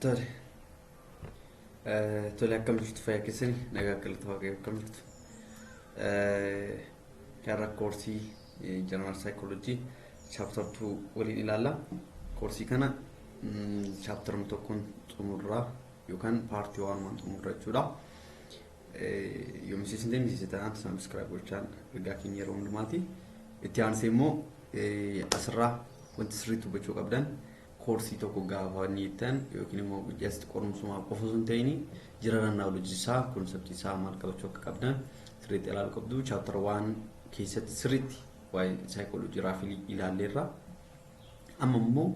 Tole. Tole akkam jirtu fayyaa keessanii nagaa galata waaqayyoo akkam jirtu. Har'a koorsii General Psychology chapter 2 waliin ilaalla. Koorsii kana chapter tokkoon xumurraa yookaan paartii 1 xumurraa jechuudha. Yoom isin deemsisitan subscribe gochaan ergaa keenya yeroo hundumaati. Itti aansee immoo asirraa wanti sirriitti hubachuu qabdan koorsii tokko gaafa niitan yookiin immoo just qorumsumaa qofa osoo hin ta'in jiraanna knowledge isaa konseptii isaa maal qabachuu akka qabdan sirriitti ilaaluu qabdu. Chapter 1 keessatti sirriitti waa'ee psychology raafii ilaalleerra. Amma immoo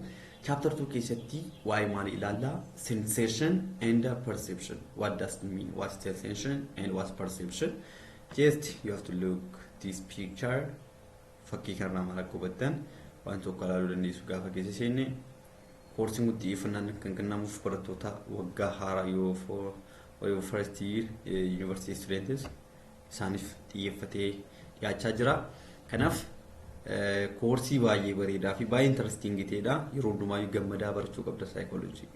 chapter 2 keessatti waa'ee maal ilaalla? Sensation and perception. What does it mean? What's sensation and what's perception? Just you have to look this picture. Fakkii kana maal akka hubattan waan tokko ilaaluu dandeessu gaafa keessa seenne. Koorsiin guutii ifannaan kan kennamuuf barattoota waggaa haaraa yoo for first year university students isaaniif xiyyeeffatee dhiyaachaa jira. Kanaaf koorsii baay'ee bareedaa fi baay'ee interesting ta'edha. Yeroo hundumaa gammadaa barachuu qabda psychology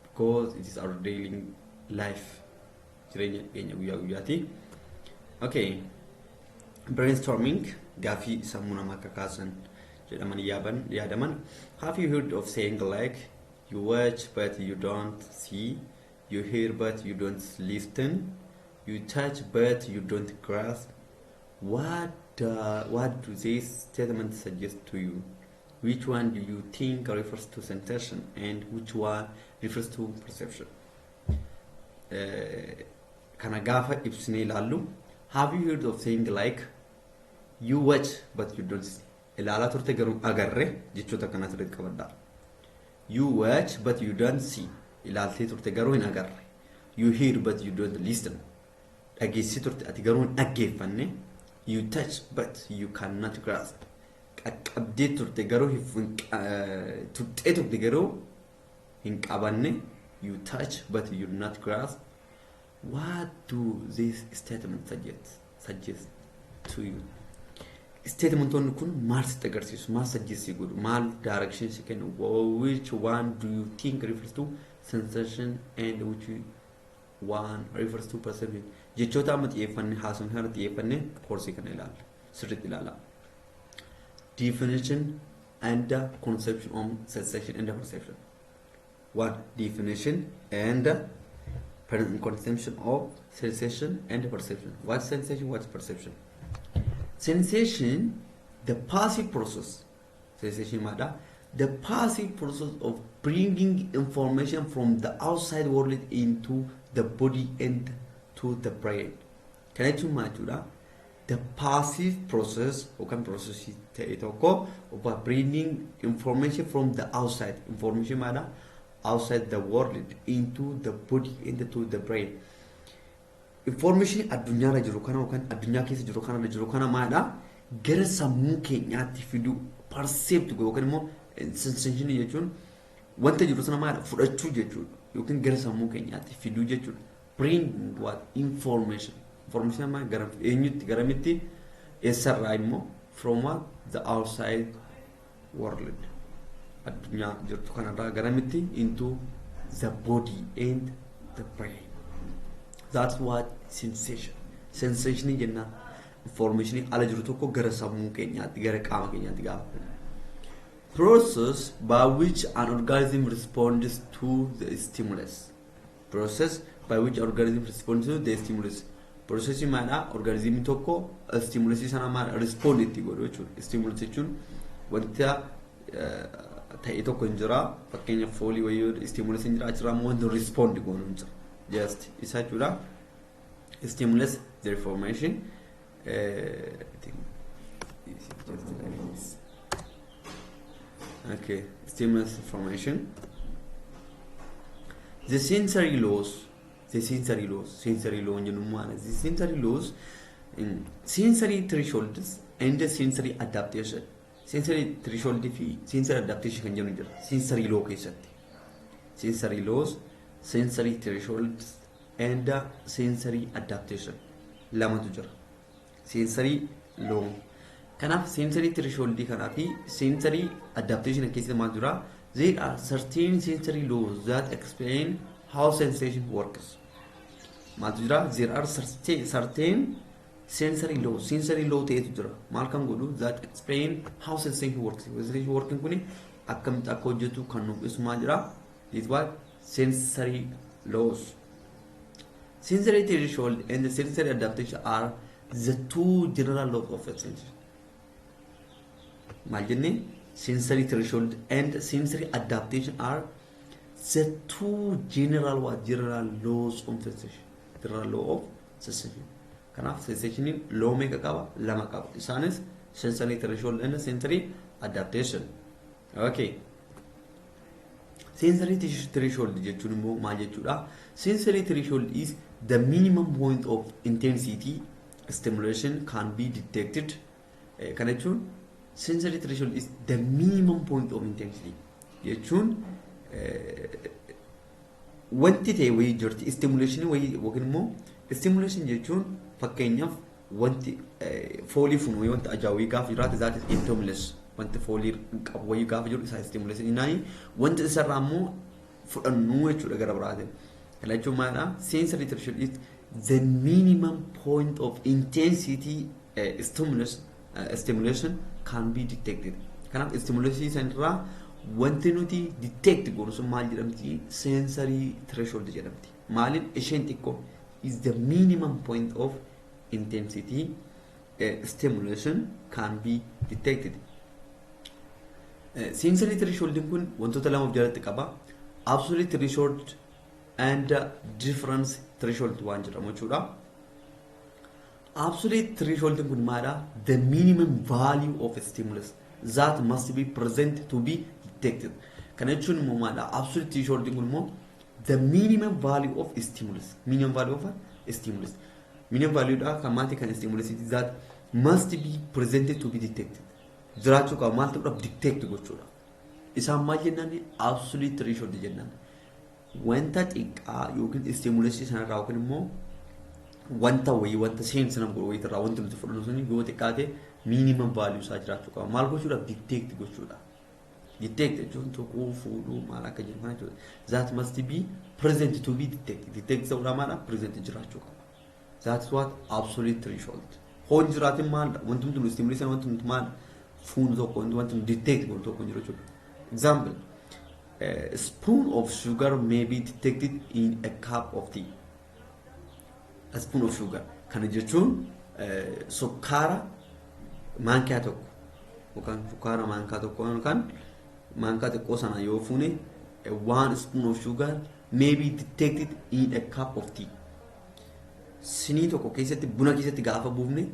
because it is our daily life jireenya keenya guyyaa guyyaati. Okay, brainstorming gaafii sammuu namaa akka kaasan jedhaman yaadaman. Have you heard of saying like you watch but you don't see, you hear but you don't listen, you touch but you don't grasp? What do these statements suggest to you? Which one do you think refers to sensation and which one refers to perception? Kana gaafa ibsine ilaallu. Have you heard of saying like you watch but you don't see? Ilaala turte garuu agarre jechoota kana sirriitti qabadhaa. You watch but you don't see. Ilaaltee turte garuu hin agarre. You hear but you don't listen. Dhageessii turte ati garuu hin dhaggeeffanne. You touch but you cannot grasp. Qaqqabdee turte garuu tuqxee turte garuu hin qabanne. You touch but you do not grasp. What do these statements suggest to you? Statementoonni kun maal sitti agarsiisu? Maal suggest godhu? Maal direction si kennu? Which one do you think refers to sensation and which one refers to perception? Jechoota amma xiyyeeffanne haasofne kana xiyyeeffanne koorsii kana ilaalla. Sirriitti ilaalla. Definition and conception of sensation and perception. What definition and conception of sensation and perception? What's sensation? What's perception? Sensation, the passive process. Sensation matter. The passive process of bringing information from the outside world into the body and to the brain. Can I do matter? The passive process, or process of bringing information from the outside. Information matter outside the world into the body and to the brain. Information addunyaa irra jiru kana yookaan addunyaa keessa jiru kana maadha gara sammuu keenyaatti fidu percept yookaan immoo sensation jechuun wanta jiru sana maadha fudhachuu jechuudha yookaan gara sammuu keenyaatti fidu jechuudha. Bring what information ma gara eenyutti garamitti eessarraa immoo from what the outside world addunyaa jirtu kanarraa garamitti into the body and the brain. That's what sensation. Sensation is information ala jiru tokko gara sammuu keenyaatti gara qaama keenyaatti gaafa. Process by which an organism responds to the stimulus. Process by which an organism responds to the stimulus. Process maana organism tokko stimulus sana maana respond itti godhu jechuudha. Stimulus jechuun wanta ta'e tokko hin jira fakkeenya foolii wayii stimulus hin jira achirraa immoo wanti respond godhu hin jira. Just isa jechuudha. Stimulus the information. I think this is just like this. Okay, stimulus information. The sensory laws. Sensory laws in sensory thresholds and the sensory adaptation. Sensory threshold fi sensory adaptation kan jennu jira. Sensory law keessatti. Sensory laws, sensory thresholds and sensory adaptation. Lamatu jira. Sensory law. Kanaaf sensory threshold kanaa fi sensory adaptation keessatti maal jira? There are certain sensory laws that explain how sensation works. Matujra, there are certain sensory law teetujra. Malcolm Gudu that explain how sensation works. Sensation working kuni akkam akka hojjetu kan nuuf ibsumaa jira. This what sensory laws. Sensory threshold and the sensory adaptation are the two general laws of sensation. Maal sensory threshold and sensory adaptation are the two general laws of sensation. General law of sensation. Kanaf sensation law meeqa qaba lama qaba. Isaanis sensory threshold and sensory adaptation. Okay. Sensory threshold jechuun immoo maal jechuudha? Sensory threshold is the minimum point of intensity stimulation can be detected. Kana jechuun sensory threshold is the minimum point of intensity. Jechuun wanti ta'e wayii jirti stimulation wayii yookiin immoo stimulation jechuun fakkeenyaaf wanti foolii fuunu wanti ajaa'ii gaafa jiraate that is stimulus. Wanti foolii qabu wayii gaafa jiru isa stimulation inaani wanti isarraa immoo fudhannu jechuudha gara biraatiin. Kana jechuun maalidha? Sensory threshold is the minimum point of intensity stimulation can be detected. Kanaaf stimulation sanirraa wanti nuti detect goonu sun maal jedhamti? Sensory threshold jedhamti. Maaliin isheen xiqqoo is the minimum point of intensity stimulation can be detected. Sensory threshold kun wantoota lama of jalatti qaba. Absolute threshold and difference threshold waan jedhamu jechuudha. Absolute threshold kun maadha? The minimum value of a stimulus that must be present to be detected. Kana jechuun immoo maadha? Absolute threshold kun immoo the minimum value of a stimulus. Minimum value of a stimulus. Minimum value dha kan maati kan stimulus that must be presented to be detected. Jiraachuu qaba maal ta'uudhaaf detect gochuudha. Isaan maal jennaan? Absolute threshold jennaan. Wanta xiqqaa yookiin stimulus sanarraa yookiin immoo wanta wayii wanta seensa nama godhu wayiirraa wanti nuti fudhannu suni yoo xiqqaate minimum value isaa jiraachuu qaba. Maal gochuudhaaf? Detect gochuudha. Detect jechuun tuquu fuudhuu maal akka jedhamu jechuudha. That must be present to be detected. Detect ta'uudhaa maadha? Present jiraachuu qaba. That's what absolute threshold. Hoon jiraatin maalidha? Wanti nuti stimulus wanti nuti maal fuunu tokko wanti nuti detect goonu tokko jiru jechuudha. Example. A spoon of sugar may be detected in a cup of tea. A spoon of sugar. Kana jechuun sukkaara maankaa tokko yookaan sukkaara maankaa tokko yookaan maankaa xiqqoo sana yoo fuune one spoon of sugar may be detected in a cup of tea. Sinii tokko keessatti buna keessatti gaafa buufne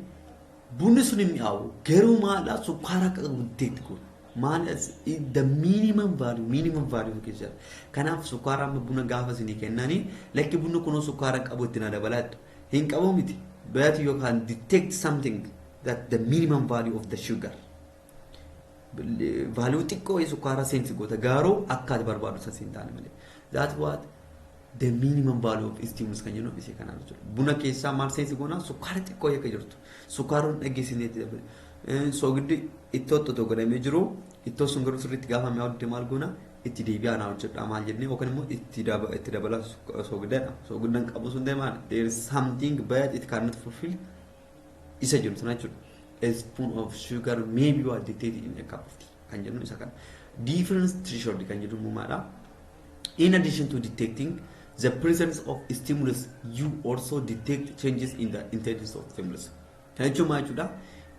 bunni sun hin mi'aawu garuu maadha sukkaara akka qabu detect godhu. Man is the minimum value keessa. Kanaaf sukkaara amma buna gaafa sinii kennanii lakki bunni kunoo sukkaara qabu itti na dabalaadha. Hin qabu miti. But you can detect something that the minimum value of the sugar. Value xiqqoo sukkaara seensi goota garuu akka ati barbaadu san siin taane malee. That's what the minimum value of stimulus kan jennu isii kanaan jechuudha. Buna keessaa maal seensi goona sukkaara xiqqoo akka jirtu. Sukkaaroon dhageessineetti dabale. Soogiddi ittoo tokko godhamee jiru ittoo sun garuu sirriitti gaafa mi'aa hojjete maal goona itti deebi'aa naa hojjedha maal jennee yookaan immoo itti dabala soogiddaadha. Soogiddan qabu sun deemaan there is something but it cannot fulfill isa jiru sana jechuudha. A spoon of sugar may be detected in a cup of tea kan jennu isa kana. Difference threshold kan jedhu maadha. In addition to detecting the presence of stimulus, you also detect changes in the intensity of stimulus. Kan jechuun maal jechuudha?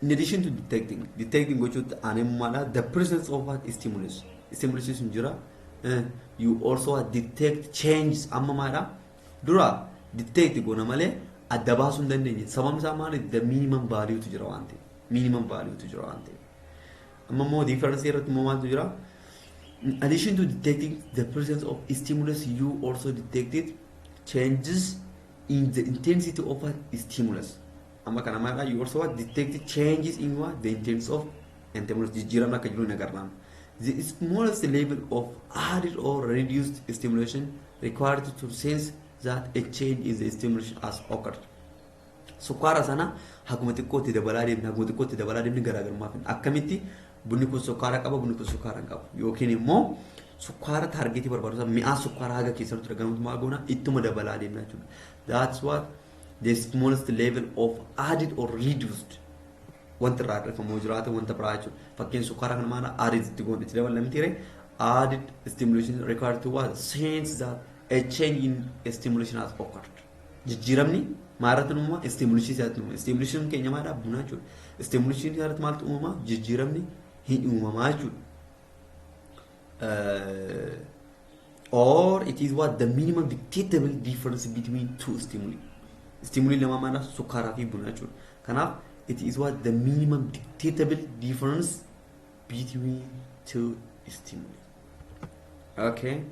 In addition to detecting gochuutti the presence of what stimulus is jira. You also detect changes amma maadha dura detect goona malee adda baasuu hin dandeenye. Sababni isaa maali? The minimum value tu jira waan ta'eef. Minimum value tu jira waan ta'eef. Amma immoo difference irratti immoo maaltu jira? In addition to detecting the presence of stimulus, you also detected changes in the intensity of what stimulus. Amma kana maadha you also detect changes in what the intensity of stimulus jijjiiramna akka jiru nagarraan. The smallest level of added or reduced stimulation required to sense that a change in the stimulation has occurred. Sukkaara sana haguma xiqqootti dabalaa deemni garaagarummaa fi akkamitti bunni kun sukkaara qaba bunni kun sukkaara hin qabu yookiin immoo sukkaara targeetii barbaadu mi'aa sukkaara haga keessatti argamu maal goona ittuma dabalaa deemna jechuudha. That's what the smallest level of added or reduced wanti irraa dhifamoo jiraate wanta biraa jechuudha. Fakkeen sukkaara kana maana added itti goon itti dabalamee ture added stimulation required to what sense that a change in stimulation has occurred. Jijjiiramni maarratti uumama stimulation isaatti uumama. Stimulation keenya maadha buna jechuudha. Stimulation isaatti maaltu uumama jijjiiramni hin uumamaa jechuudha. Or it is what the minimum dictatable difference between two stimuli. Stimuli lama mana sukkaara fi buna jechuudha. Kanaaf it is what the minimum dictatable difference between two stimuli. Okay.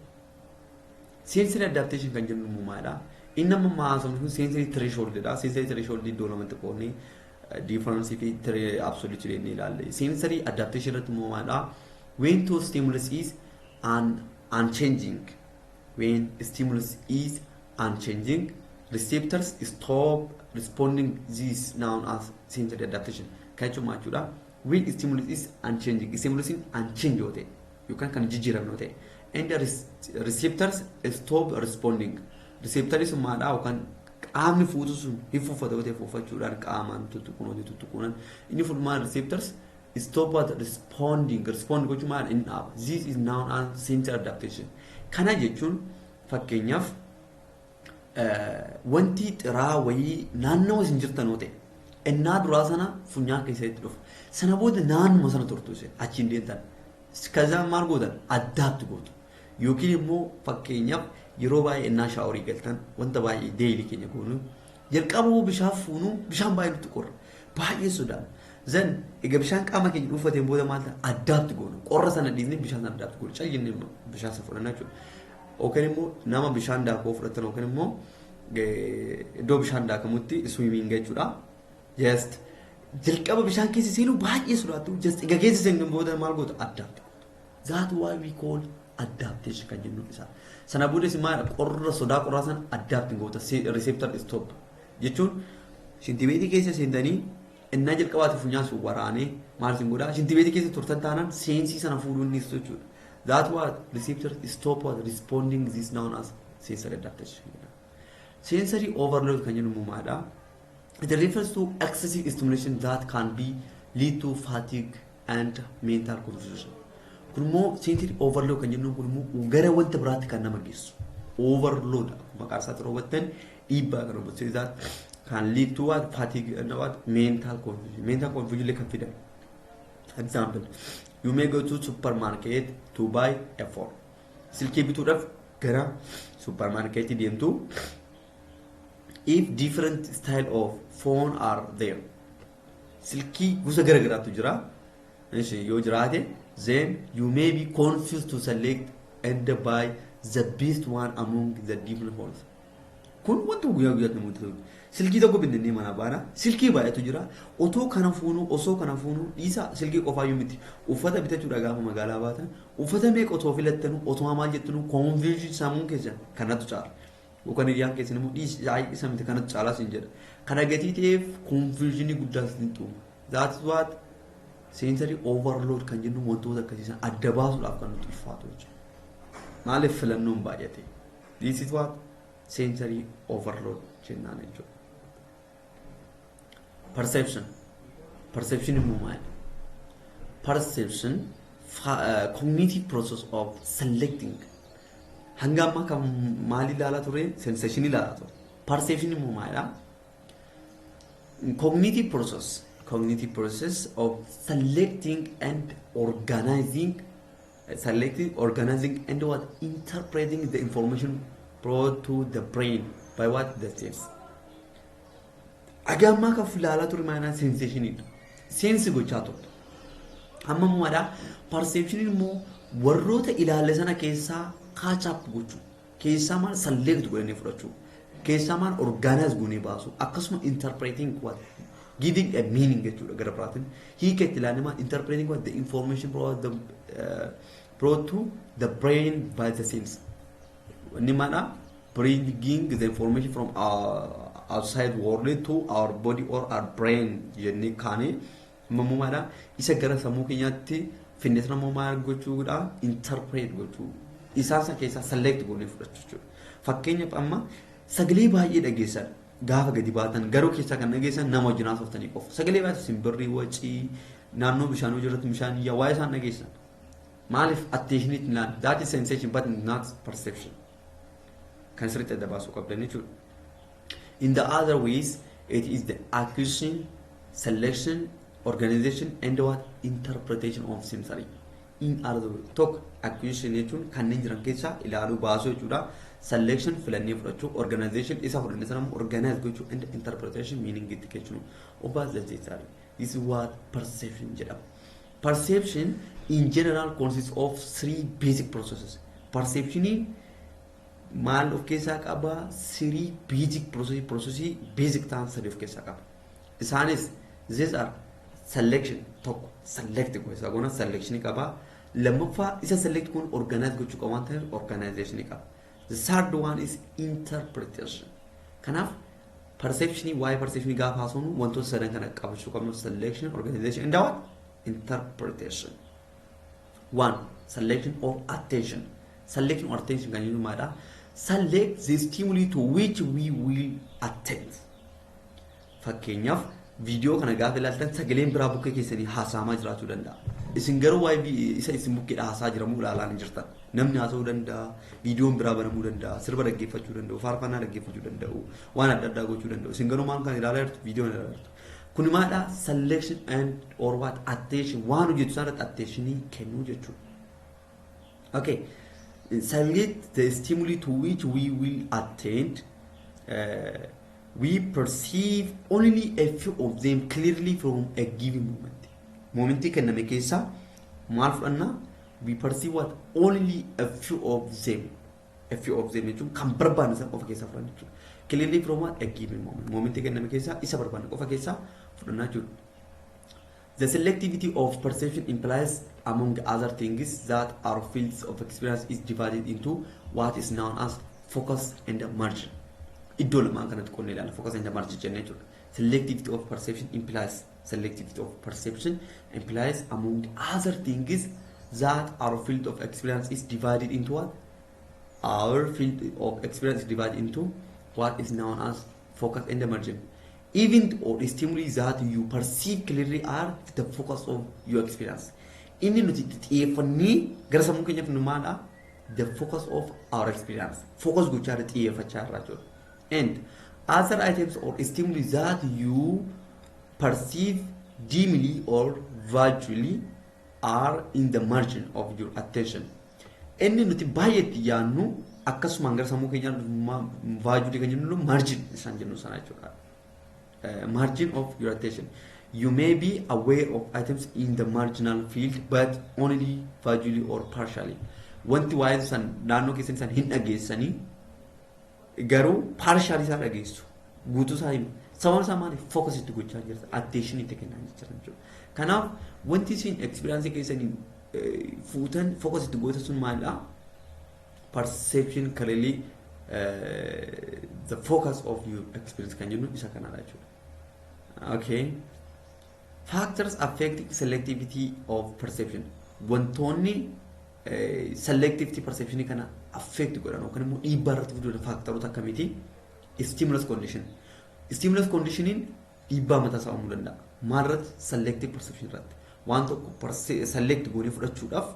Sensory adaptation kan jennu maadha. Inni amma maasamni sensory threshold dha. Sensory threshold iddoo lamatti qoodnee difference fi absolute jennee ilaalle. Sensory adaptation irratti maadha. When two stimulus is unchanging, when stimulus is unchanging, receptors stop responding. This is known as sensory adaptation. Kaichuma jechuudha. When stimulus is unchanging, stimulus is unchanged you can jijjiiramne and the receptors stop responding. Receptors maadha yookaan qaamni fuutu sun hifuufata ta'e fuufachuudhaan qaamaan tuttuqunan inni fulmaan receptors stop responding. Respond gochuu maal inni dhaaba. This is known as sensory adaptation. Kana jechuun fakkeenyaaf wanti xiraa wayii naannoo isin jirtan yoo ta'e innaa duraa sana funyaan keessatti dhufa. Sana booda naannoo sana turtu achiin deemtan. Kazaan maal gootan adapt gootu. Yookiin immoo fakkeenyaaf yeroo baay'ee innaa shaaworii galtan wanta baay'ee deeyilii keenya goonu jalqabuu bishaan fuunu bishaan baay'ee nutti qorra. Baay'ee sodaan. Zan egaa bishaan qaama keenya dhuunfateen booda maal ta'a adapt goonu. Qorra sana dhiisnee bishaan sana adapt goonu. Cayyinni bishaan sana fudhannaa jechuudha. Yookaan immoo nama bishaan daakuu fudhatan yookaan immoo iddoo bishaan daakamutti swimming jechuudha. Just jalqaba bishaan keessa seenuu baay'ee sodaatu. Just egaa keessa seenuun booda maal goota adapt. That's why we call adaptation kan jennu isa. Sana boodas maal qorra sodaa qorraa sana adapt goota receptor stop. Jechuun shintibeetii keessa seentanii innaa jalqabaatti funyaan sun waraanee maal sin godhaa shintibeetii keessa turtan taanaan seensii sana fuudhuun ni jechuudha. That what receptor stop what responding is known as sensory adaptation. Sensory overload kan jennu maadha. It refers to excessive stimulation that can be lead to fatigue and mental confusion. Kunimmoo sensory overload kan jennu kunimmoo gara wanta biraatti kan nama geessu. Overload maqaa isaatti roobatan dhiibbaa kan roobatu. That can lead to what fatigue and what mental confusion. Mental confusion like confident. Example, you may go to supermarket to buy a phone. Silkii bituudhaaf gara supermarket deemtu. If different style of phone are there, silkii gosa gara garaatu jira. Yoo jiraate, then you may be confused to select and buy the best one among the different phones. Kun wanta guyyaa guyyaatti namoota ta'u. Silkii tokko binnee mana baana. Silkii baay'atu jira. Otoo kana fuunu osoo kana fuunu dhiisa silkii qofaayyuu miti. Uffata bitachuudha gaafa magaalaa baatan. Uffata meeqa otoo filattanu otoo maal jettanu confusion sammuu keessa kanatu caala. Yookaan hiriyaan keessa namuu isa miti kanatu caalaa sin jedha. Kana gatii ta'eef confusionii guddaa sin tuuma. That's what sensory overload kan jennu wantoota akkasiisan adda baasuudhaaf kan nuti ulfaatu jechuudha. Maaliif filannoon baay'ate? This is what sensory overload jennaan jechuudha. Perception. Perception immoo maali? Perception cognitive process of selecting. Hanga amma kan maali ilaalaa ture? Sensation ilaalaa ture. Perception immoo maalidha? Cognitive process of selecting and organizing and what interpreting the information brought to the brain by what the sense. Agamma ka filala tur mana sensation it sense gochato amma muada perception mo warrota ilaalle sana keessa catch up gochu keessa man select godhanii fudhachu keessa man organize goonee baasu akkasuma interpreting what giving a meaning jechuudha gara biraatiin hiiketti ilaalama interpreting what the information brought to the brain by the sense ni mana bringing the information from outside world to our body or our brain jenni kaane mamumada isa gara sammuu keenyaatti finne sana immoo maal gochuudha interpret gochuu isaan san keessaa select goonee fudhachuu jechuudha. Fakkeenyaaf amma sagalee baay'ee dhageessan gaafa gadi baatan garuu keessaa kan dhageessan nama wajjin haasoftanii qofa. Sagalee baay'ee simbirrii wacii naannoo bishaanii jirratti bishaan iyyaa waa'ee isaan dhageessan. Maaliif attentionit naan that is sensation but not perception. Kan sirriitti adda baasuu qabdan jechuudha. In the other ways it is the acquisition, selection, organization and what interpretation of sensory. In other words, talk acquisition jechuun kanneen jiran keessaa ilaaluu baasuu jechuudha. Selection filannee fudhachuu, organization isa fudhannee sana organize gochuu and interpretation meaning itti kennuu. Obbaas jechaadha. This is what perception jedhama. Perception in general consists of three basic processes. Perception maal of keessaa qaba? Three basic processes basic ta'an sadii of keessaa qaba. Isaanis these are selection tokko select gosa goona selection qaba. Lammaffaa isa select kun organize gochuu qaba waan ta'eef organization qaba. The third one is interpretation. Kanaaf perception why perception gaafa haasofnu wantoota sadan kana qabachuu qabnu selection, organization and what? Interpretation. One, selection or attention. Selection or attention kan jennu maadha? Select the stimuli to which we will attend. Fakkeenyaaf viidiyoo kana gaafa ilaaltan sagaleen biraa bukkee keessanii haasa'amaa jiraachuu danda'a. Isin garuu waa'ee isa isin bukkeedha haasaa jiramu ilaalaa hin jirtan. Namni haasa'uu danda'a, viidiyoon biraa banamuu danda'a, sirba dhaggeeffachuu danda'u, faarfannaa dhaggeeffachuu danda'u, waan adda addaa gochuu danda'u. Isin garuu maal kan ilaalaa jirtu viidiyoo ilaalaa jirtu. Kun maadha selection and or what attention waan hojjetu sanatti attentionii kennuu jechuudha. Okay. Select the stimuli to which we will attend. We perceive only a few of them clearly from a given moment. Momentii kenname keessa maal fudhanna? We perceive what? Only a few of them. A few of them jechuun kan barbaanne san qofa keessaa fudhanna jechuudha. Clearly from what? A given moment. Momentii kenname keessa isa barbaanne qofa keessaa fudhanna jechuudha. The selectivity of perception implies, among other things, that our fields of experience is divided into what is known as focus and margin. Iddoo lamaan kanatti qonnee ilaala focus and margin jennee jechuudha. Selectivity of perception implies among other things that our field of experience is divided into what? Our field of experience is divided into what is known as focus and margin. Even or stimuli that you perceive clearly are the focus of your experience. Inni nuti xiyyeeffannee gara sammuu keenyaaf nu maadha? The focus of our experience. Focus gochaa irra xiyyeeffachaa irraa jechuudha. And other items or stimuli that you perceive dimly or vaguely are in the margin of your attention. Inni nuti baay'eetti yaannu akkasumaan gara sammuu keenyaa vaguely kan jennu margin isaan jennu sana jechuudha. Margin of your attention. You may be aware of items in the marginal field but only vaguely or partially. Wanti waa'ee san naannoo keessan san hin dhageessanii garuu partially isaa dhageessu. Guutuu isaa himu. Sababni isaa maali? Focus itti gochaa jirta. Attention itti kennaa jiran jechuudha. Kanaaf wanti isin experience keessanii fuutan focus itti gootan sun maalidha? Perception clearly the focus of your experience kan jennu isa kanadha jechuudha. Okay. Factors affecting selectivity of perception. Wantoonni selectivity perception kana affect godhan yookaan immoo dhiibbaa irratti fiduudha faaktaroota akkamiiti? Stimulus condition. Stimulus conditioning dhiibbaa mataa isaa uumuu danda'a. Maal irratti? Selective perception irratti. Waan tokko select goonee fudhachuudhaaf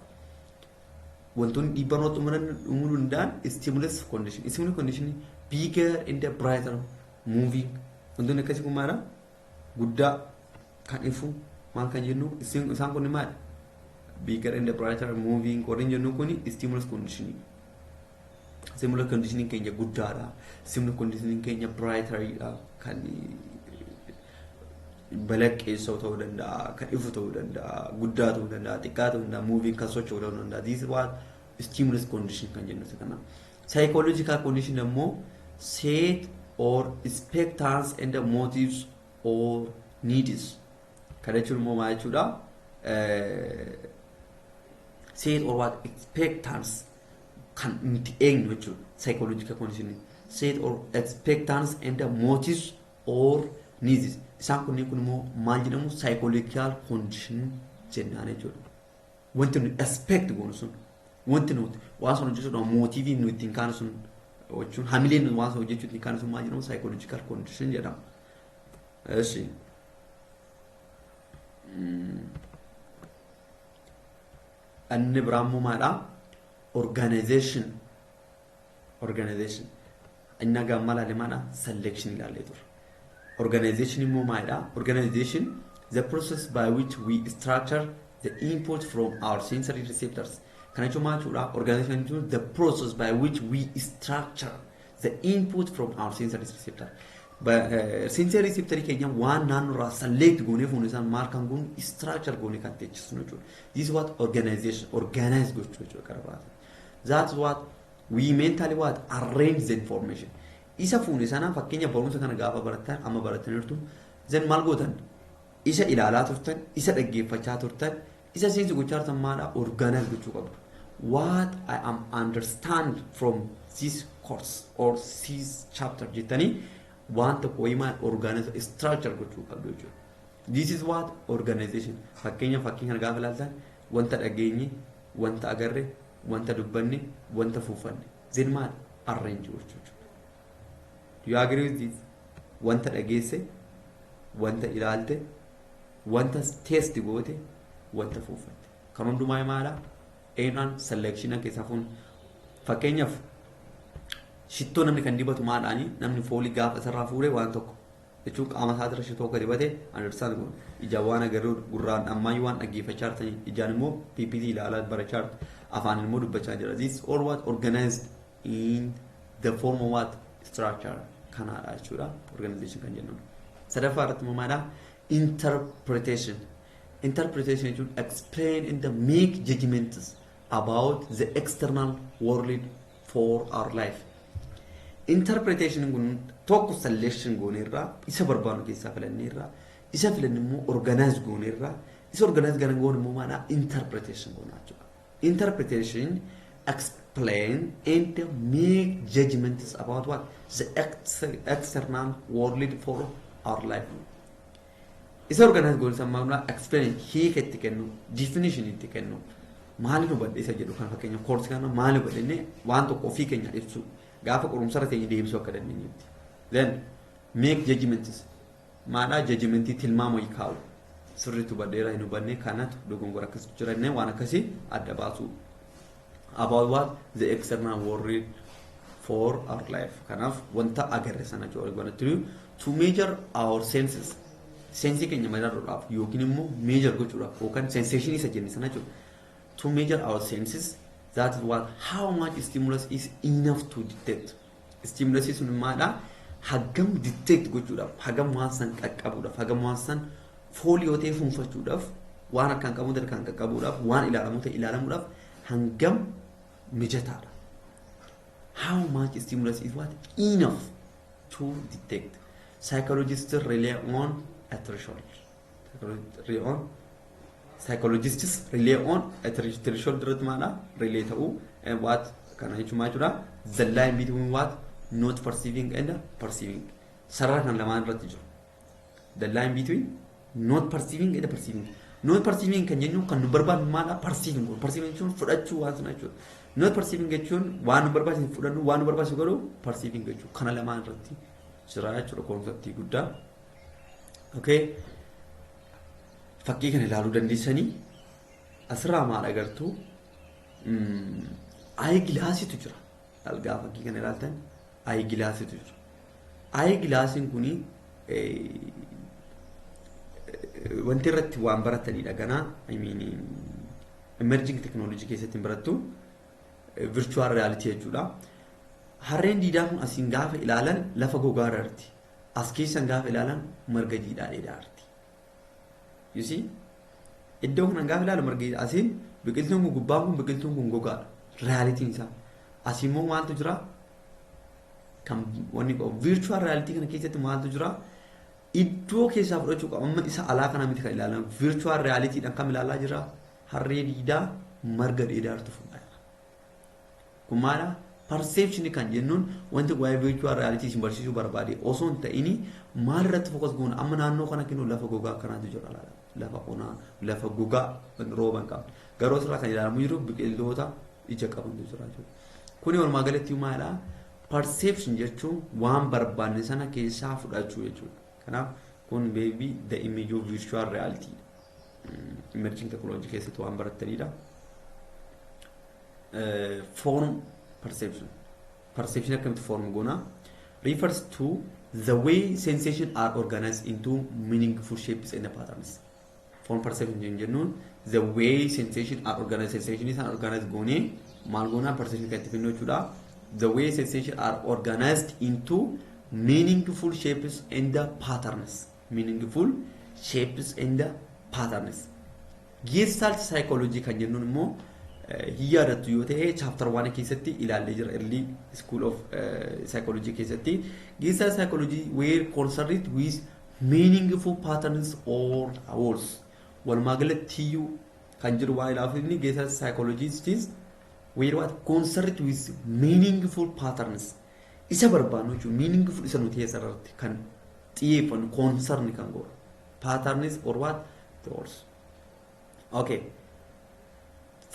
wantoonni dhiibbaa irratti uumuu danda'an stimulus condition. Stimulus condition bigger and brighter moving. Wantoonni akkasii kun maala? Guddaa kan ifu maal kan jennu isaan kun maal? Bigger and brighter moving warreen jennu kun stimulus conditioning. Stimulus conditioning keenya guddaadha. Stimulus conditioning keenya brighteridha. Kan balaqqeessoo ta'uu danda'a, kan ifu ta'uu danda'a, guddaa ta'uu danda'a, xiqqaa ta'uu danda'a, moving kan socho'uu ta'uu danda'a. This is what stimulus condition kan jennu kana. Psychological condition ammoo set or expectance and motives or needs. Kana jechuun immoo maal jechuudha? Set or what expectance kan nuti eegnu jechuudha. Psychological conditioning. Set or expectance and motives or needs. Isaan kunneen kun immoo maal jedhamu? Psychological condition jennaan jechuudha. wanti nu expect goonu sun wanti nuti waan sun hojjechuudhaan mootiivii nu ittiin kaanu sun jechuun hamileen nu waan sun hojjechuu ittiin kaanu sun maal jedhamu psychological condition jedhama. Eeshi. Inni biraammoo maadhaa organization inni agamma laale maadhaa selection ilaalee ture. Organization immoo maadhaa organization the process by which we structure the input from our sensory receptors. Kana jechuun maal jechuudha? Organization jechuun the process by which we structure the input from our sensory receptor. Sensory receptor keenya waan naannoorraa select goonee fuunee isaan maal kan goonu structure goonee kan teechisnu jechuudha. This is what organization organize gochuu jechuudha qarabaata. That's what we mentally what arrange the information. Isa fuunee sana fakkeenya barumsa kana gaafa baratan amma barataniirtu then maal gootan isa ilaalaa turtan isa dhaggeeffachaa turtan isa seensi gochaa turtan maadhaa organize gochuu qabdu. What I am understand from this course or this chapter jettanii wanta qoyimaan organize structure gochuu qabdu jechuudha. This is what organization. Fakkeenya gaafa ilaaltan wanta dhageenye, wanta agarre, wanta dubbanne, wanta fuufanne. Then maal arrange gochuu jechuudha. Do you agree with this? Wanta dhageesse, wanta ilaalte, wanta test goote, wanta fuufatte. Kan hundumaa maala eenyuun selection keessaa fuun fakkeenyaaf shittoo namni kan dibatu maadhaani namni foolii gaafa sarraa fuudhee waan tokko jechuun qaama isaatiirra shittoo akka dibate understand goon ijaan waan agarru gurraan ammayyuu waan dhaggeeffachaa jirtanii ijaan immoo PPT ilaalaa barachaa jirtu afaan immoo dubbachaa jira. This all what organized in the form of what structure kanaadha jechuudha organization kan jennuun. Sadaffaa irratti immoo maadhaa interpretation jechuun explain in the make judgments about the external world for our life. Interpretation kun tokko selection gooneerraa isa barbaadu keessaa filanneerraa isa filanne immoo organize gooneerraa isa organize garan goon immoo maadhaa interpretation goonaa jechuudha. Interpretation explain and make judgments about what the external world for our life. Isa organize goon isaa maadhaa explain hiika itti kennu definition itti kennu maali nu badde isa jedhu kan fakkeenya course kana maali badenne waan tokko ofii keenya ibsu gaafa qorumsarra ta'e deebisuu akka dandeenyutti. Then make judgments maadhaa judgmentii tilmaama kaa'u sirriitu baddeera hin hubanne kanatu dogongora akkas jirannee waan akkasii adda baasu about what the external world for our life. Kanaaf wanta agarre sana jechuudha to measure our senses sensii keenya madaaluudhaaf yookiin immoo measure gochuudhaaf yookaan sensation isa jenne sana jechuudha. To measure our senses, that is what how much stimulus is enough to detect. Stimulus is maadhaa hagam detect gochuudhaaf hagam waan san qaqqabuudhaaf hagam waan san fooliyoo ta'e fuunfachuudhaaf waan akkaan qabu kan qaqqabuudhaaf waan ilaalamu ta'e ilaalamuudhaaf hangam mijataadha. How much stimulus is what enough to detect. Psychologists rely on a threshold. Psychologists rely on a threshold direct maadhaa relay ta'uu and what kana jechuun maal jechuudha the line between what not perceiving and perceiving. Sarara kan lamaan irratti jiru. The line between not perceiving and perceiving. Not perceiving kan jennu kan nu barbaadu maadhaa perceiving. Perceiving jechuun fudhachuu waan sana jechuudha. Not perceiving jechuun waan nu barbaachisu fudhannu waan nu barbaachisu garuu perceiving jechuudha. Kana lamaan irratti jira jechuudha konseptii guddaa. Okay. Fakkii kana ilaaluu dandeessanii asirraa maal agartuu ayi gilaasitu jira. Algaa fakkii kana ilaaltan ayi gilaasitu jira. Ayi gilaasiin kuni wanti irratti waan baratanidha ganaa I mean emerging technology keessatti barattu virtual reality jechuudha. Harreen diidaa kun asiin gaafa ilaalan lafa gogaa irratti as keessan gaafa ilaalan marga jiidhaa dheedaarti. You see? Iddoo kana gaafa ilaalu marga asiin biqiltuun kun gubbaan kun biqiltuun kun gogaadha. Realitiin isaa. Asiin immoo maaltu jira? Kan wanni virtual reality kana keessatti maaltu jira? Iddoo keessaa fudhachuu qabu amma isa alaa kana miti kan ilaalan virtual reality dhaan kam ilaalaa jira? Harree diidaa marga dheedaartu fuudhaa. Kun maala? Perception kan jennuun wanti waa'ee virtual reality isin barsiisuu barbaade osoo hin ta'ini maal irratti fokus goona amma naannoo kana kennu lafa gogaa akkanaatu jira laala. lafa onaa lafa gogaa rooba hin qabne garuu asirraa kan ilaalamu jiru biqiltoota ija qabantu jira jechuudha. Kuni walumaa galatti maalidha? Perception jechuun waan barbaanne sana keessaa fudhachuu jechuudha. Kanaaf kun baby the image of virtual reality emerging technology keessatti waan baratanidha. Form perception. Perception akkamitti form goona? Refers to the way sensations are organized into meaningful shapes and patterns. Form perception jennuun the way sensations are organized. Sensations are organized goone maal goona perception kan itti fidnu jechuudha. The way sensations are organized into meaningful shapes and patterns. Meaningful shapes and patterns. Gestalt psychology kan jennuun immoo hiyyaadatu yoo ta'e chapter 1 keessatti ilaallee jira early school of psychology keessatti gestalt psychology were concerned with meaningful patterns or rules. Walumaa galatti kan jiru waa ilaafu inni gestalt psychologists were what concerned with meaningful patterns. Isa barbaannu jechuun meaningful isa nuti eessarratti kan xiyyeeffannu concern kan godhu patterns or what rules. Okay.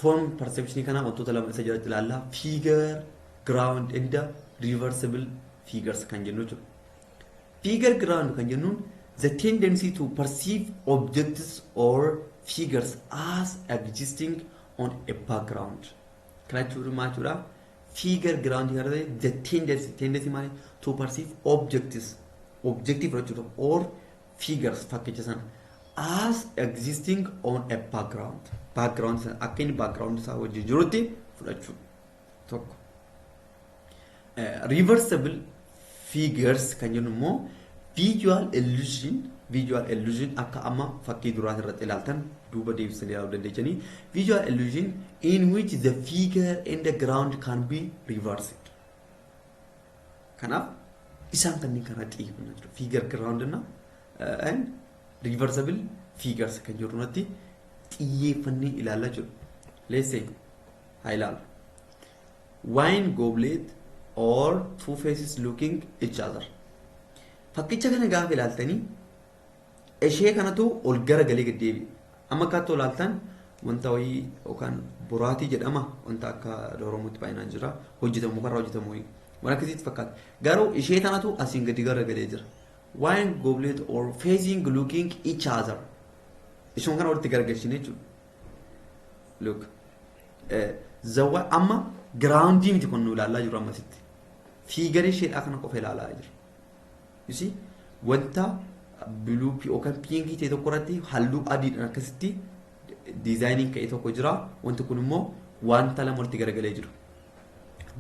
Form perception kana wantoota lama isa jalatti ilaalla. Figure, ground and reversible figures kan jennu jechuudha. Figure ground kan jennuun the tendency to perceive objects or figures as existing on a background. Kana jechuun maal jechuudha? Figure ground here the tendency maali to perceive objects jechuudha or figures fakkicha sana as existing on a background. Background akka inni background isaa wajjin jirutti fudhachuu tokko. Reversible figures kan jennu immoo visual illusion akka amma fakkii duraa irratti ilaaltan duuba deebisanii ilaaluu dandeechanii visual illusion in which the figure and the ground can be reversed. Kanaaf isaan kanneen kana xiyyeeffannaa jiru. Figure ground and reversible figures kan jirunatti xiyyeeffannee ilaalaa jiru. Let's say haa ilaalu. Wine goblet or two faces looking each other. Fakkicha kana gaafa ilaaltanii ishee kanatu ol gara galee gad deebi'e. Amma akkaatti ilaaltan wanta wayii yookaan boraatii jedhama wanta akka Oromootti baay'inaan jira hojjetamu mukarraa hojjetamu wayii. Waan akkasitti fakkaata. Garuu ishee kanatu asiin gadi gara galee jira. Wine goblet or facing looking each other. Ishuma kana walitti garagalchine jechuudha. Look. Zawwa amma groundii miti kun nu ilaalaa jiru ammasitti. Fiigara isheedhaa kana qofa ilaalaa jiru. You see? Wanta blue yookaan pinkii ta'e tokko irratti halluu adiidhaan akkasitti diizaayiniin ka'e tokko jira. Wanti kun immoo wanta lama walitti garagalee jiru.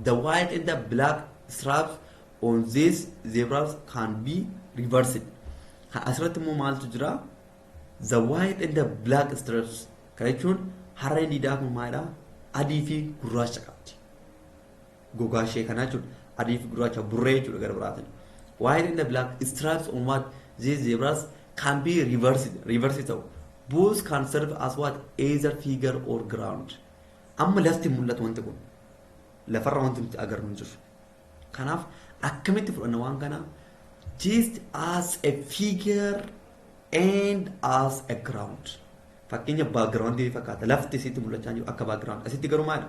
The white and the black stripes on these zebras can be reversed. Asirratti immoo maaltu jira? The white and the black stripes kan jechuun harreen diidaa kun maalidha? Adii fi gurraacha qabdi. Gogaa ishee kanaa jechuudha. Adii fi gurraacha burree jechuudha gara biraatiin. White and the black stripes on what these zebras can be reversed. Reversed ta'u. Both can serve as what either figure or ground. Amma lafti mul'atu wanti kun. Lafarra wanti nuti agarru hin jiru. Kanaaf akkamitti fudhanna waan kana just as a figure and as a ground. Fakkeenya background fakkaata lafti isitti mul'achaa jiru akka background. Asitti garuu maali?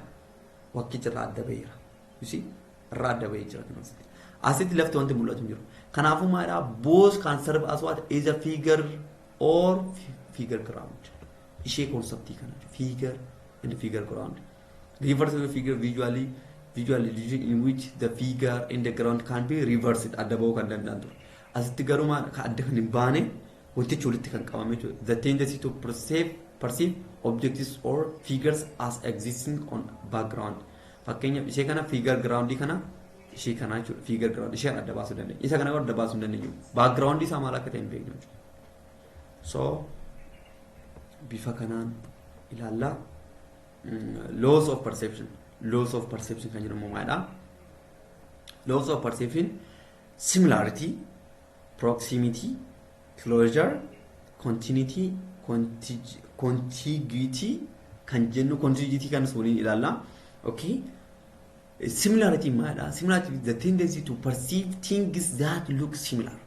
Wakkicha irraa adda baheera. You see? Irraa adda bahee jira kan asitti. Asitti lafti wanti mul'atu hin jiru. Kanaafuu maalidha? Both can serve as what is a figure or figure ground. Ishee conceptii kana figure and figure ground. Reversible figure visual illusion in which the figure and the ground can be reversed. Adda bahuu kan danda'an ture. Asitti garuu maal ka adda kan hin baane wantichi walitti kan qabame jechuudha. The tendency to perceive objects or figures as existing on background. Fakkeenyaaf ishee kana figure groundii kana ishee kana jechuudha. Figure ground ishee adda baasuu dandeenya. Isa kana adda baasuu dandeenyu. Background isaa maal akka ta'e hin beeknu jechuudha. So bifa kanaan ilaalla. Laws of perception. Laws of perception kan jedhamu maalidha? Laws of perception similarity, proximity, closure, continuity, contiguity kan jennu contiguity kan waliin ilaalla. Okay? Similarity maalidha? Similarity is the tendency to perceive things that look similar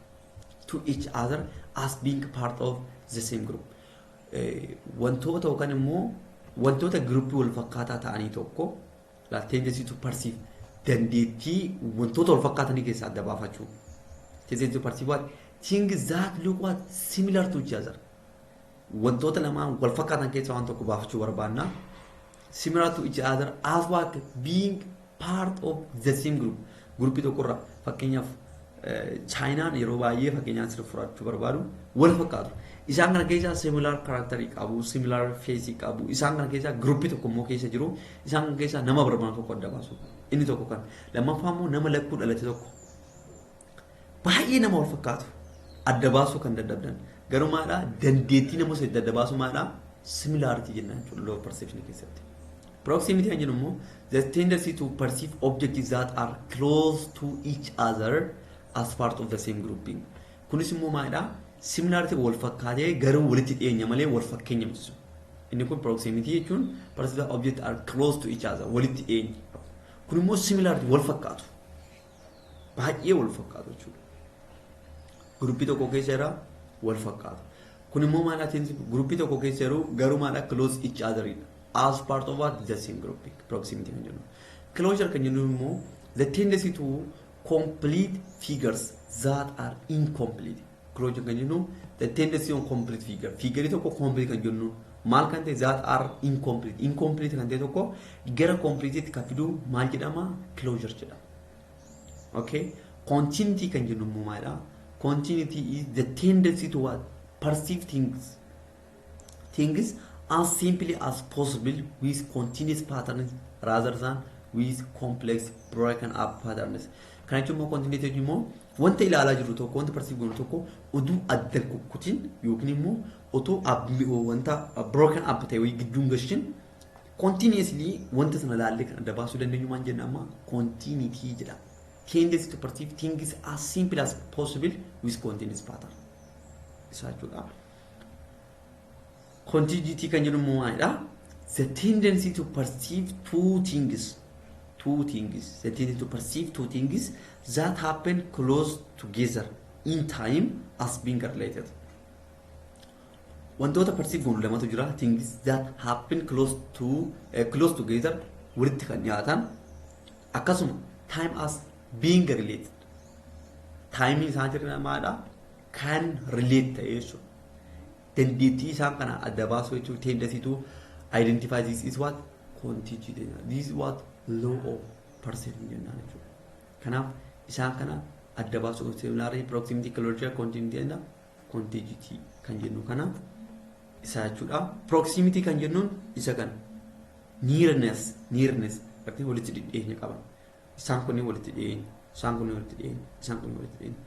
to each other as being part of the same group. wantoota yookaan immoo wantoota groupii wal fakkaataa ta'anii tokko la tendency to perceive dandeettii wantoota wal fakkaatanii keessaa adda baafachuu. Tendency to perceive what things that look what similar to each other. Wantoota lamaan wal fakkaatan keessaa waan tokko baafachuu barbaanna. Similar to each other as what being part of the same group. Groupii tokkorraa fakkeenyaaf Chainaan yeroo baay'ee fakkeenyaan sirrii fudhachuu barbaadu wal fakkaatu. Isaan kana keessaa similar character qabu, similar face qabu. Isaan kana keessaa groupii tokko immoo keessa jiru. Isaan kana keessaa nama barbaadu tokko adda baasu. Inni tokko kan lammaffaa immoo nama lakkuu dhalate tokko baay'ee nama wal fakkaatu adda baasuu kan dadhabdan. Garuu maadhaa dandeettii nama sadii adda baasu maadhaa similarity jennaan jechuudha law of perception keessatti. Proximity kan jennu immoo the tendency to perceive objects that are close to each other as part of the same grouping. Kunis immoo maadhaa similarity wal fakkaatee garuu walitti dhiyeenya malee wal fakkeenya miti. Inni kun proximity jechuun perceive that objects are close to each other walitti dhiyeenya. Kun immoo similarity wal fakkaatu baay'ee wal fakkaatu jechuudha. Groupii tokko keessa jira wal fakkaatu. Kun immoo maadhaa groupii tokko keessa jiru garuu maadhaa close each other as part of what the same grouping. Proximity kan jennu. Closure kan jennu immoo the tendency to complete figures that are incomplete. Closure kan jennu the tendency on complete figure. Figure tokko complete kan jennu maal kan ta'e that are incomplete. Incomplete kan ta'e tokko gara complete kan fidu maal jedhama closure jedhama. Okay? Continuity kan jennu immoo maalidha? Continuity is the tendency to what? Perceive things as simply as possible with continuous patterns rather than with complex broken up patterns. Kan jechuun immoo continuity immoo wanta ilaalaa jiru tokko wanta perceive goonu tokko oduu adda kukkutiin yookiin immoo otoo wanta broken up ta'e wayii gidduun gashin continuously wanta sana ilaallee kan adda baasuu dandeenyu maal jenna amma continuity jedhama. Tendency to perceive things as simple as possible with continuous pattern. Isa jechuudha. Continuity kan jennu immoo maalidha? The tendency to perceive two things. The tendency to perceive two things that happen close together in time as being related. Wantoota perceive goonu lamatu jira. Things that happen close together walitti kan dhiyaatan akkasuma time as being related. Time isaan jiran maadha? Kan relate ta'e jechuudha. Dandeettii isaan kana adda baasuu jechuudha. Tendency to identify this is what continuity. This is what law of perception jennaan jechuudha. Kanaaf isaan kana adda baasuu similarity, proximity, closure, continuity and continuity kan jennu kana isa jechuudha. Proximity kan jennuun isa kan nearness akkasumas walitti dhiyeenya qaban. Isaan kunniin walitti dhiyeenya, isaan kunniin walitti dhiyeenya, isaan kunniin walitti dhiyeenya.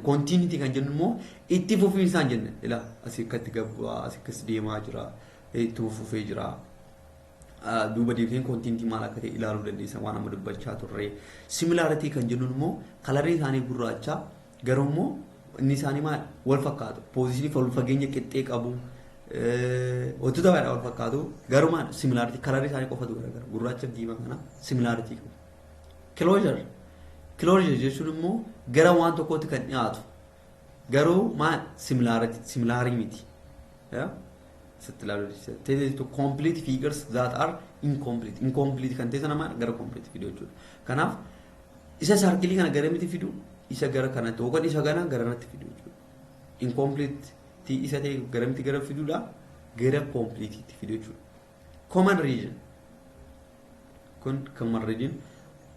Continuity kan jennu immoo itti fufiin isaan jenna. Ilaa asii akkatti gabbaa, asii akkas deemaa jira, itti fufee jira. Duuba deebiin continuity maal akka ta'e ilaaluu dandeessa waan amma dubbachaa turre. Similarity kan jennuun immoo kalariin isaanii gurraacha garuu immoo inni isaanii maal wal fakkaatu. Positionii wal fageenya qixxee qabu. Wantoota baay'ee wal fakkaatu garuu maal similarity kalariin isaanii qofatu garagara. Gurraacha diimaa kana similarity qabu. Closure jechuun immoo gara waan tokkootti kan dhiyaatu garuu maal similarity miti. To complete figures that are incomplete kan ta'e sana maal gara complete fiduu jechuudha. Kanaaf isa sarkilii kana gara miti fidu isa gara kanatti yookaan isa gara natti fidu jechuudha. Incomplete isa ta'e gara miti gara fiduudha gara complete fidu jechuudha. Common region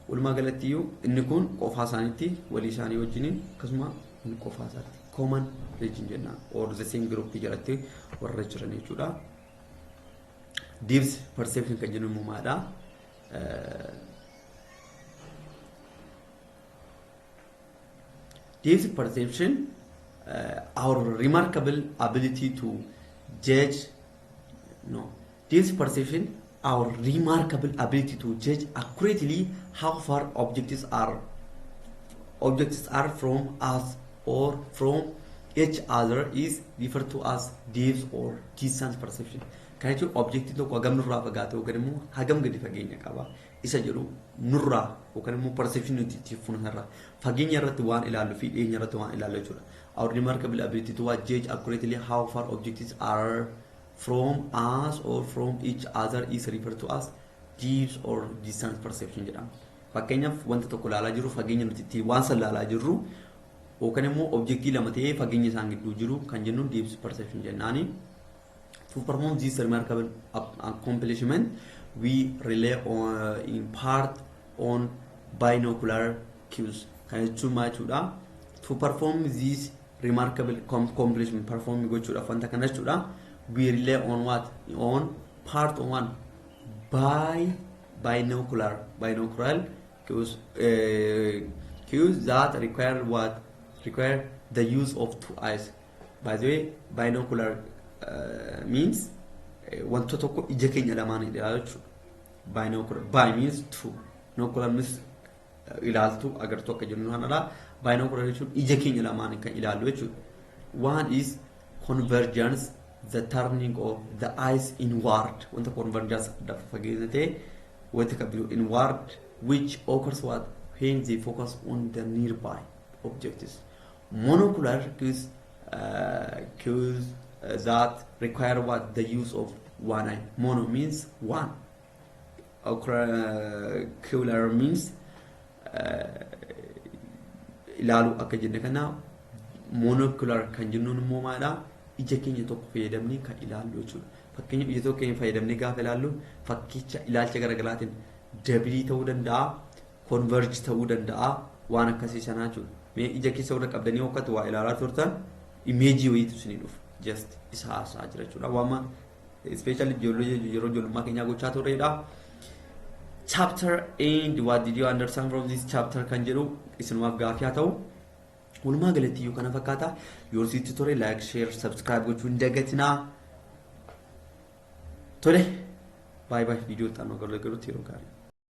walumaa galatti iyyuu inni kun qofaa isaaniitti walii isaanii wajjiniin akkasuma inni qofaa isaatti common region jenna or the same group jalatti warra jiran jechuudha. Deep perception kan jennu immoo maadha? Deep perception our remarkable ability to judge our remarkable ability to judge accurately how far objects are from us or from each other is referred to as depth or distance perception. Kan jechuun objectii tokko hagam nurraa fagaate yookaan immoo hagam gadi fageenya qaba. Isa jedhu nurraa yookaan immoo perception nuti itti fuunarra fageenya irratti waan ilaallu fi dhiyeenya irratti waan ilaallu jechuudha. Our remarkable ability to judge accurately how far objects are from us or from each other is referred to as depth or distance perception jedhama. Fakkeenyaaf wanta tokko ilaalaa jirru fageenya nuti itti waan san ilaalaa jirru yookaan immoo objectii lama ta'ee fageenya isaan gidduu jiru kan jennuun depth perception jennaani. To perform this remarkable accomplishment, we rely on, in part on binocular cues. Kan jechuun maal jechuudha? To perform this remarkable accomplishment, perform gochuudha wanta kana jechuudha. We rely on what? On part on one binocular cues, cues that require what? Require the use of two eyes. By the way, binocular means wanta tokko ija keenya lamaan ilaalaa jechuudha. Binocular by means two, nocular means ilaaltu agartuu akka jennu kanadha. Binocular jechuun ija keenya lamaan kan ilaallu jechuudha. One is convergence, the turning of the eyes inward. Wanta convergence dafa fageessatee wanta kabiru inward, which occurs what? When they focus on the nearby objects. Monocular cues that require what? The use of one eye. Mono means one. Ocular means ilaalu akka jenne kana. Monocular kan jennuun immoo maadha? Ija keenya tokko fayyadamnee kan ilaallu jechuudha. Fakkeenyaaf ija tokko keenya fayyadamnee gaafa ilaallu fakkicha ilaalcha garagaraatiin dabilii ta'uu danda'a, converge ta'uu danda'a, waan akkasii sanaa jechuudha. Mee ija keessa warra qabdanii hokkatu waa ilaalaa turtan imeejii wayiitu isinii dhufu. Just isa haasaa jira jechuudha. Waama especially yeroo ijoollummaa keenyaa gochaa turredha. Chapter and what did you understand from this chapter kan jedhu isinumaaf gaafii haa ta'u. Walumaa galatti yoo kana fakkaata yoo sitti tole like, share, subscribe gochuun hin dagatinaa. Tole bye bye, viidiyoo itti aanu agarru yeroo gaarii.